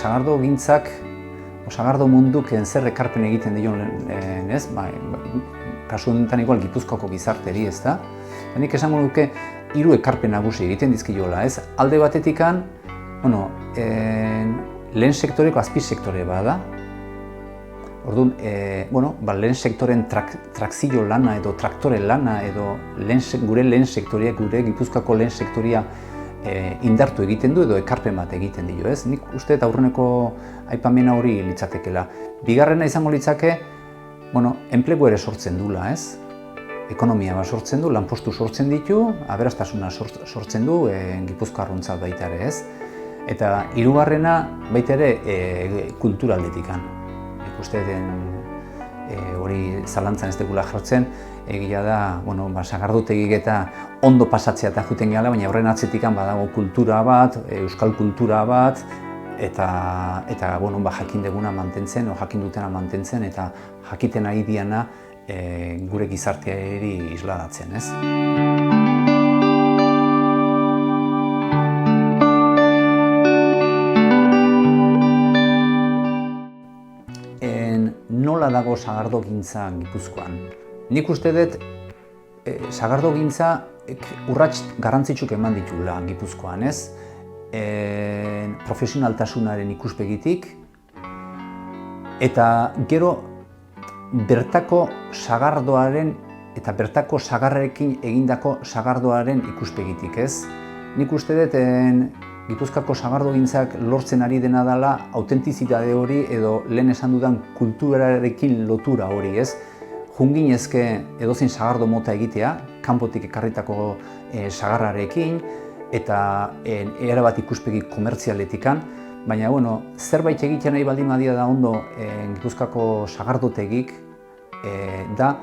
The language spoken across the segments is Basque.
sagardo gintzak, sagardo munduk zer ekarpen egiten dion, ez? Kasu honetan igual Gipuzkoako gizarteri, ez da? Nik esango nuke 3 ekarpen nagusi egiten dizkiola, ez? Alde batetikan, lehen sektoreko azpisektore bada. Orduan, lehen sektoren trakzio lana edo traktore lana edo gure lehen sektoria, gure Gipuzkoako lehen sektoria indartu egiten du edo ekarpen bat egiten dio, ez? Nik uste eta aurreneko aipamena hori litzatekela. Bigarrena izango litzake, enplegu ere sortzen dula, ez? Ekonomia bat sortzen du, lanpostu sortzen ditu, aberastasuna sortzen du Gipuzkoarrontzat baita ere, ez? Eta hirugarrena baita ere kulturaldetikan. Ikuste den hori zalantzan ez dugula jartzen, egia da, sagardotegik eta ondo pasatzea eta juten gehala, baina horren atzetikan badago kultura bat, euskal kultura bat, eta jakin deguna mantentzen, jakin dutena mantentzen, eta jakiten ari diana gure gizarteari isladatzen, ez? Nola dago sagardogintza Gipuzkoan? Nik uste dut sagardogintza urrats garrantzitsuk eman ditula Gipuzkoan, ez? Profesionaltasunaren ikuspegitik eta gero bertako sagardoaren eta bertako sagarrekin egindako sagardoaren ikuspegitik, ez? Nik uste dut Gipuzkoako sagardogintzak lortzen ari dena dela autentizitate hori edo lehen esan dudan kulturarekin lotura hori, ez? Junginezke edozein sagardo mota egitea, kanpotik ekarritako sagarrarekin eta erabat ikuspegi komertzialetikan, baina zerbait egiten nahi baldin badia da ondo Gipuzkoako sagardotegik da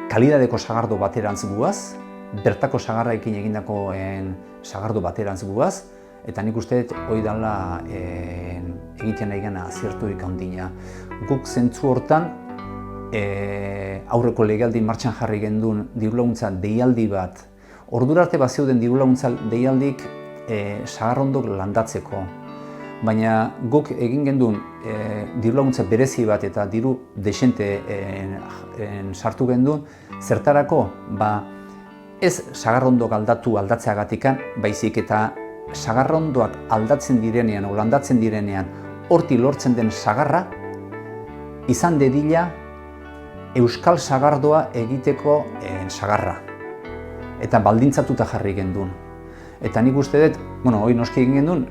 kalidadeko sagardo baterantz guaz, bertako sagarraekin egindako sagardo baterantz guaz, eta nik uste dut hori dela egiten nahi gana azierturik handina. Guk zentzu hortan aurreko legealdi martxan jarri gendun dirulaguntza deialdi bat. Ordura arte bazeuden dirulaguntza deialdik sagarrondok landatzeko. Baina guk egin gendun dirulaguntza berezi bat eta diru desente sartu gendun, zertarako ez sagarrondok aldatzeagatikan, baizik eta sagarrondoak aldatzen direnean, landatzen direnean, hortik lortzen den sagarra, izan dedila euskal sagardoa egiteko sagarra. Eta baldintzatuta jarri gendun. Eta nik uste dut, hori noski egin gendun,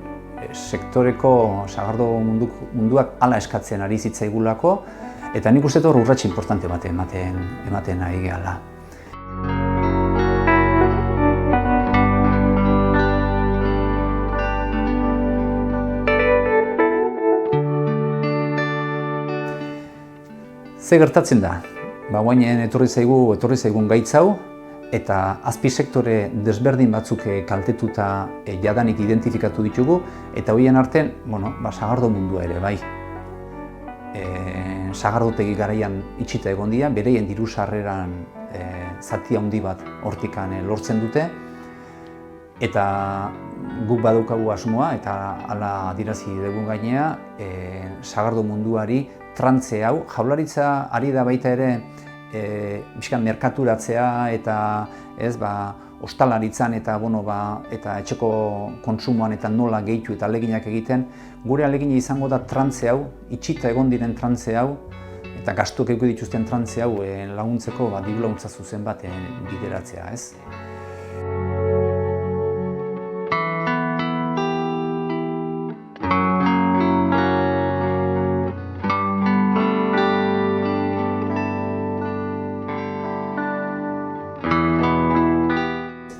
sektoreko sagardo munduak hala eskatzen ari zitzaigulako, eta nik uste dut hor urrats importante bat ematen ari gehala. Ze gertatzen da? Guainen etorri zaigun gaitz hau, eta azpisektore desberdin batzuk kaltetuta jadanik identifikatu ditugu, eta horien artean, sagardo mundua ere, bai. Sagardotegi garaian itxita egon dira, bereien diru sarreran zati handi bat hortikan lortzen dute, eta guk badaukagu asmoa, eta hala adierazi dugu gainea, sagardo munduari trantze hau, Jaurlaritza ari da baita ere merkaturatzea eta ostalaritzan eta etxeko kontsumoan eta nola gehitu eta aleginak egiten. Gure alegina izango da trantze hau, itxita egon diren trantze hau eta gastuak eko dituzten trantze hau laguntzeko diru laguntza zuzen bat bideratzea, ez?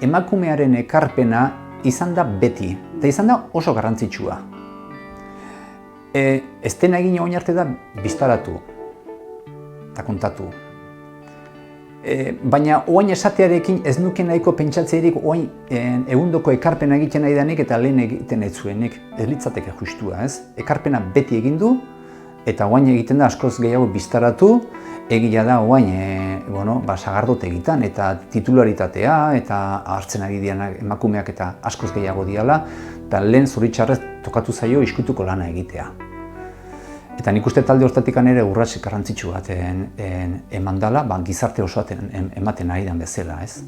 Emakumearen ekarpena izan da beti, eta izan da oso garrantzitsua. Ez dena egin orain arte da biztaratu eta kontatu. Baina orain esatearekin ez nuke nahiko pentsatzerik orain egundoko ekarpena egiten nahi denik eta lehen egiten ez zuenik. Ez litzateke justua, ez? Ekarpena beti egin du eta orain egiten da askoz gehiago biztaratu. Egia da orain sagardotegitan eta titularitatea eta hartzen ari dianak emakumeak eta askoz gehiago diala, eta lehen zoritxarrez tokatu zaio ikutuko lana egitea. Eta nik uste talde hortatik ere urrats garrantzitsu bat eman dela, gizarte osoaten ematen ari den bezala, ez?